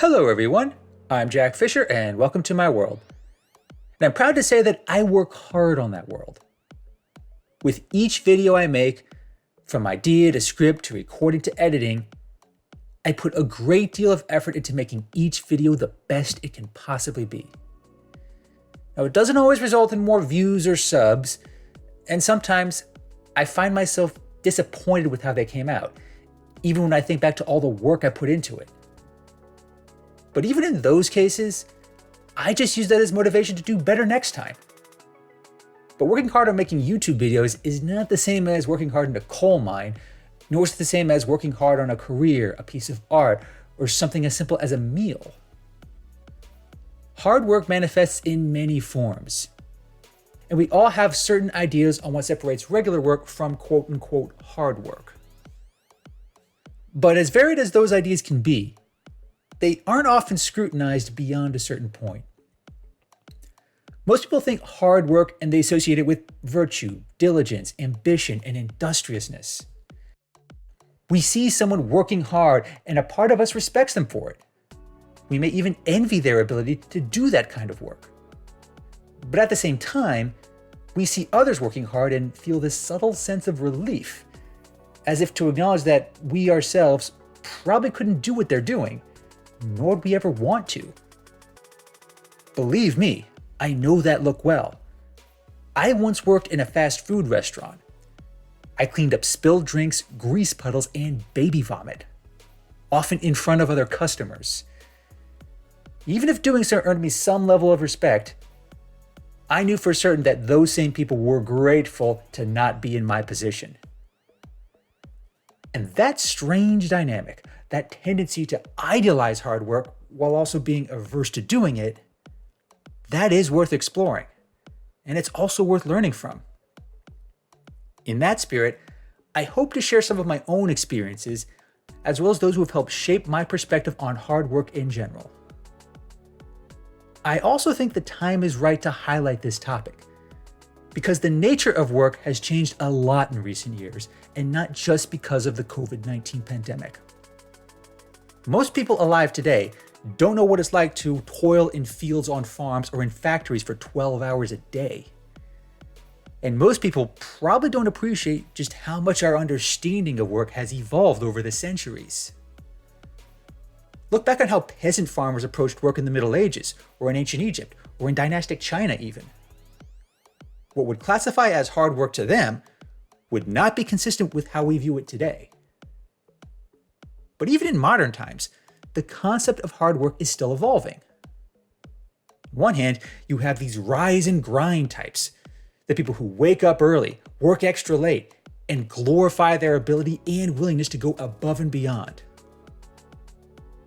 Hello everyone, I'm Jack Fisher and welcome to my world. And I'm proud to say that I work hard on that world. With each video I make, from idea to script to recording to editing, I put a great deal of effort into making each video the best it can possibly be. Now it doesn't always result in more views or subs, and sometimes I find myself disappointed with how they came out, even when I think back to all the work I put into it. But even in those cases, I just use that as motivation to do better next time. But working hard on making YouTube videos is not the same as working hard in a coal mine, nor is it the same as working hard on a career, a piece of art, or something as simple as a meal. Hard work manifests in many forms, and we all have certain ideas on what separates regular work from quote-unquote hard work. But as varied as those ideas can be, they aren't often scrutinized beyond a certain point. Most people think hard work and they associate it with virtue, diligence, ambition, and industriousness. We see someone working hard and a part of us respects them for it. We may even envy their ability to do that kind of work. But at the same time, we see others working hard and feel this subtle sense of relief, as if to acknowledge that we ourselves probably couldn't do what they're doing, nor would we ever want to. Believe me, I know that look well. I once worked in a fast food restaurant. I cleaned up spilled drinks, grease puddles, and baby vomit, often in front of other customers. Even if doing so earned me some level of respect, I knew for certain that those same people were grateful to not be in my position. And that strange dynamic, that tendency to idealize hard work while also being averse to doing it, that is worth exploring, and it's also worth learning from. In that spirit, I hope to share some of my own experiences, as well as those who have helped shape my perspective on hard work in general. I also think the time is right to highlight this topic, because the nature of work has changed a lot in recent years, and not just because of the COVID-19 pandemic. Most people alive today don't know what it's like to toil in fields on farms or in factories for 12 hours a day. And most people probably don't appreciate just how much our understanding of work has evolved over the centuries. Look back on how peasant farmers approached work in the Middle Ages, or in ancient Egypt, or in dynastic China even. What would classify as hard work to them would not be consistent with how we view it today. But even in modern times, the concept of hard work is still evolving. On one hand, you have these rise and grind types, the people who wake up early, work extra late, and glorify their ability and willingness to go above and beyond.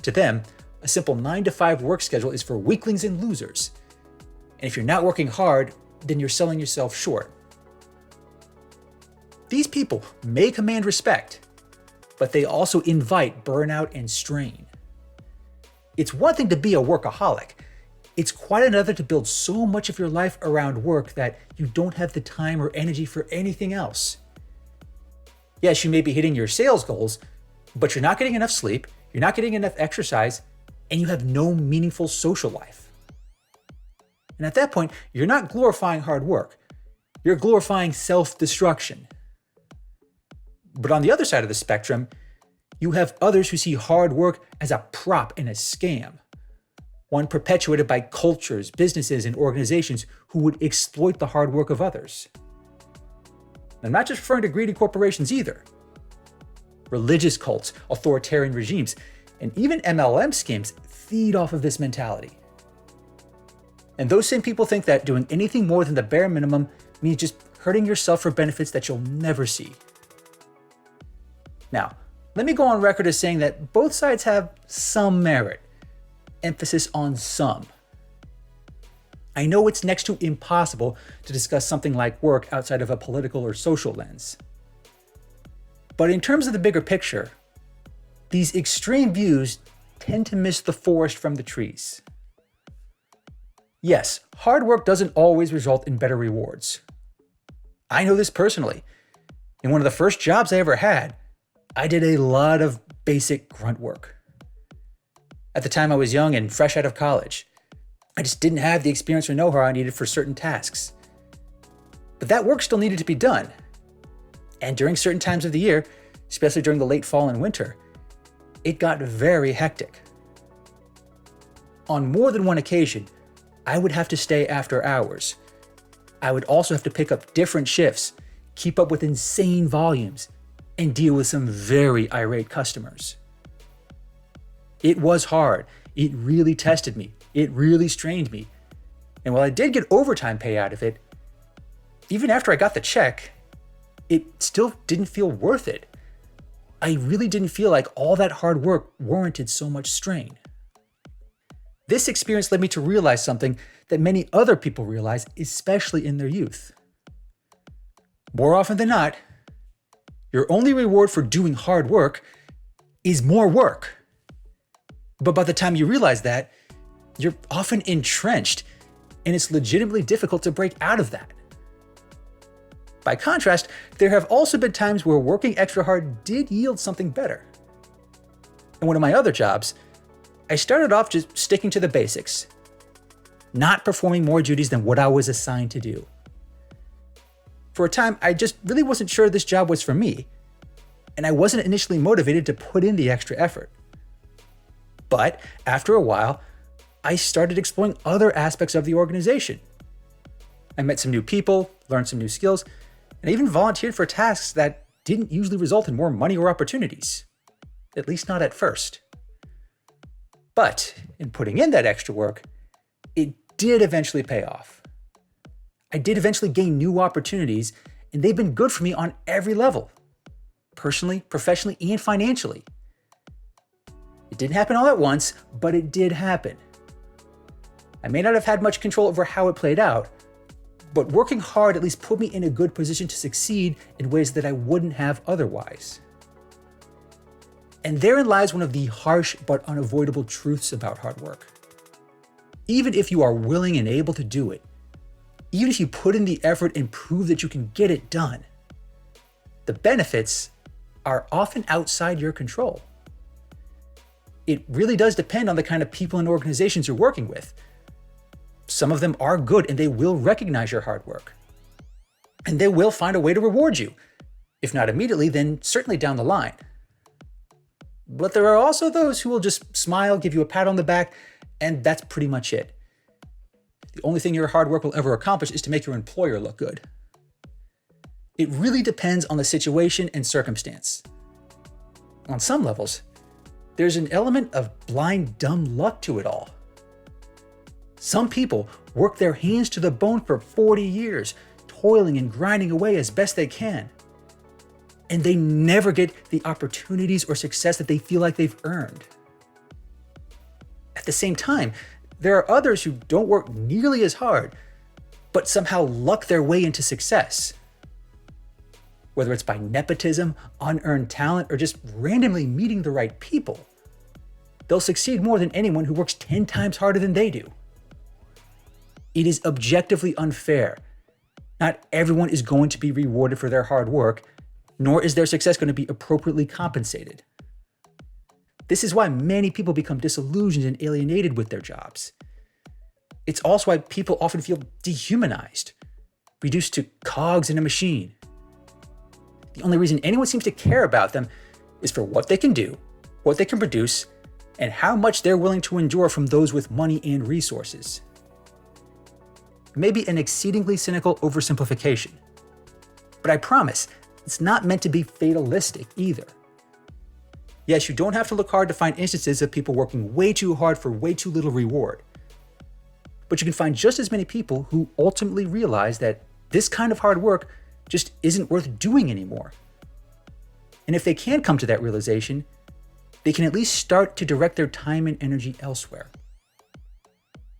To them, a simple 9-to-5 work schedule is for weaklings and losers. And if you're not working hard, then you're selling yourself short. These people may command respect, but they also invite burnout and strain. It's one thing to be a workaholic. It's quite another to build so much of your life around work that you don't have the time or energy for anything else. Yes, you may be hitting your sales goals, but you're not getting enough sleep, you're not getting enough exercise, and you have no meaningful social life. And at that point, you're not glorifying hard work. You're glorifying self-destruction. But on the other side of the spectrum, you have others who see hard work as a prop and a scam, one perpetuated by cultures, businesses, and organizations who would exploit the hard work of others. I'm not just referring to greedy corporations either. Religious cults, authoritarian regimes, and even MLM schemes feed off of this mentality. And those same people think that doing anything more than the bare minimum means just hurting yourself for benefits that you'll never see. Now, let me go on record as saying that both sides have some merit, emphasis on some. I know it's next to impossible to discuss something like work outside of a political or social lens. But in terms of the bigger picture, these extreme views tend to miss the forest from the trees. Yes, hard work doesn't always result in better rewards. I know this personally. In one of the first jobs I ever had, I did a lot of basic grunt work. At the time I was young and fresh out of college. I just didn't have the experience or know-how I needed for certain tasks. But that work still needed to be done. And during certain times of the year, especially during the late fall and winter, it got very hectic. On more than one occasion, I would have to stay after hours. I would also have to pick up different shifts, keep up with insane volumes, and deal with some very irate customers. It was hard. It really tested me. It really strained me. And while I did get overtime pay out of it, even after I got the check, it still didn't feel worth it. I really didn't feel like all that hard work warranted so much strain. This experience led me to realize something that many other people realize, especially in their youth. More often than not, your only reward for doing hard work is more work. But by the time you realize that, you're often entrenched, and it's legitimately difficult to break out of that. By contrast, there have also been times where working extra hard did yield something better. In one of my other jobs, I started off just sticking to the basics, not performing more duties than what I was assigned to do. For a time, I just really wasn't sure this job was for me, and I wasn't initially motivated to put in the extra effort. But after a while, I started exploring other aspects of the organization. I met some new people, learned some new skills, and I even volunteered for tasks that didn't usually result in more money or opportunities, at least not at first. But in putting in that extra work, it did eventually pay off. I did eventually gain new opportunities, and they've been good for me on every level, personally, professionally, and financially. It didn't happen all at once, but it did happen. I may not have had much control over how it played out, but working hard at least put me in a good position to succeed in ways that I wouldn't have otherwise. And therein lies one of the harsh but unavoidable truths about hard work. Even if you are willing and able to do it, even if you put in the effort and prove that you can get it done, the benefits are often outside your control. It really does depend on the kind of people and organizations you're working with. Some of them are good and they will recognize your hard work. And they will find a way to reward you. If not immediately, then certainly down the line. But there are also those who will just smile, give you a pat on the back, and that's pretty much it. The only thing your hard work will ever accomplish is to make your employer look good. It really depends on the situation and circumstance. On some levels, there's an element of blind, dumb luck to it all. Some people work their hands to the bone for 40 years, toiling and grinding away as best they can. And they never get the opportunities or success that they feel like they've earned. At the same time, there are others who don't work nearly as hard, but somehow luck their way into success. Whether it's by nepotism, unearned talent, or just randomly meeting the right people, they'll succeed more than anyone who works 10 times harder than they do. It is objectively unfair. Not everyone is going to be rewarded for their hard work, nor is their success going to be appropriately compensated. This is why many people become disillusioned and alienated with their jobs. It's also why people often feel dehumanized, reduced to cogs in a machine. The only reason anyone seems to care about them is for what they can do, what they can produce, and how much they're willing to endure from those with money and resources. It may be an exceedingly cynical oversimplification, but I promise it's not meant to be fatalistic either. Yes, you don't have to look hard to find instances of people working way too hard for way too little reward. But you can find just as many people who ultimately realize that this kind of hard work just isn't worth doing anymore. And if they can come to that realization, they can at least start to direct their time and energy elsewhere.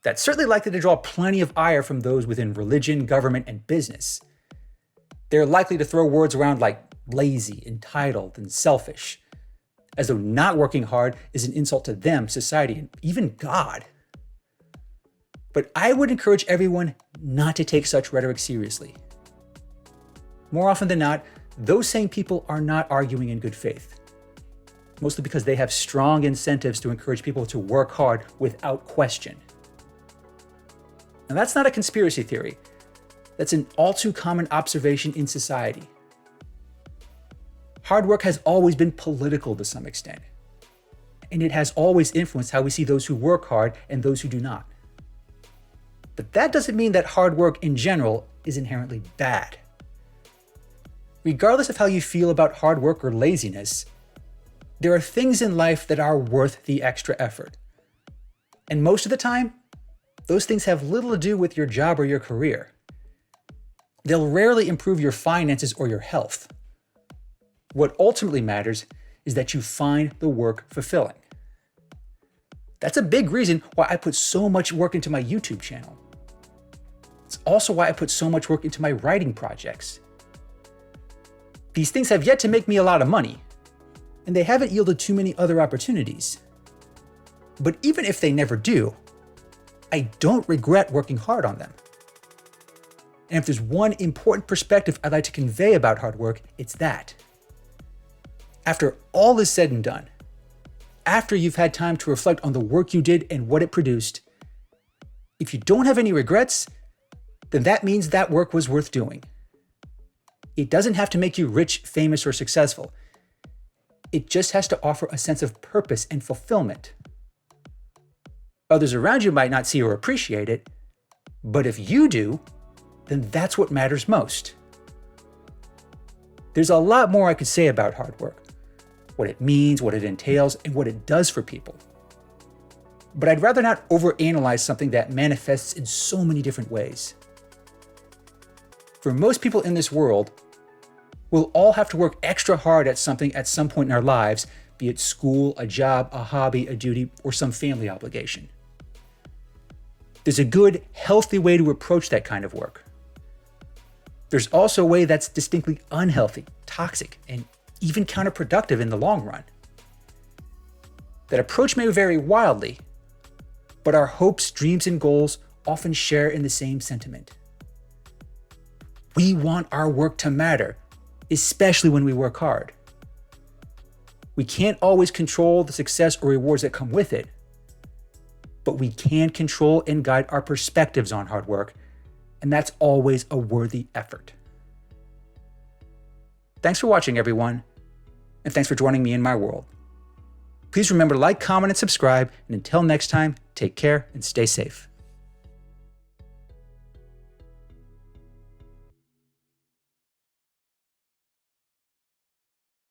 That's certainly likely to draw plenty of ire from those within religion, government, and business. They're likely to throw words around like lazy, entitled, and selfish, as though not working hard is an insult to them, society, and even God. But I would encourage everyone not to take such rhetoric seriously. More often than not, those same people are not arguing in good faith. mostly because they have strong incentives to encourage people to work hard without question. Now, that's not a conspiracy theory. That's an all too common observation in society. Hard work has always been political to some extent, and it has always influenced how we see those who work hard and those who do not. But that doesn't mean that hard work in general is inherently bad. Regardless of how you feel about hard work or laziness, there are things in life that are worth the extra effort. And most of the time, those things have little to do with your job or your career. They'll rarely improve your finances or your health. What ultimately matters is that you find the work fulfilling. That's a big reason why I put so much work into my YouTube channel. It's also why I put so much work into my writing projects. These things have yet to make me a lot of money, and they haven't yielded too many other opportunities. But even if they never do, I don't regret working hard on them. And if there's one important perspective I'd like to convey about hard work, it's that. After all is said and done, after you've had time to reflect on the work you did and what it produced, if you don't have any regrets, then that means that work was worth doing. It doesn't have to make you rich, famous, or successful. It just has to offer a sense of purpose and fulfillment. Others around you might not see or appreciate it, but if you do, then that's what matters most. There's a lot more I could say about hard work, what it means, what it entails, and what it does for people. But I'd rather not overanalyze something that manifests in so many different ways. For most people in this world, we'll all have to work extra hard at something at some point in our lives, be it school, a job, a hobby, a duty, or some family obligation. There's a good, healthy way to approach that kind of work. There's also a way that's distinctly unhealthy, toxic, and even counterproductive in the long run. That approach may vary wildly, but our hopes, dreams, and goals often share in the same sentiment. We want our work to matter, especially when we work hard. We can't always control the success or rewards that come with it, but we can control and guide our perspectives on hard work, and that's always a worthy effort. Thanks for watching, everyone, and thanks for joining me in my world. Please remember to like, comment, and subscribe, and until next time, take care and stay safe.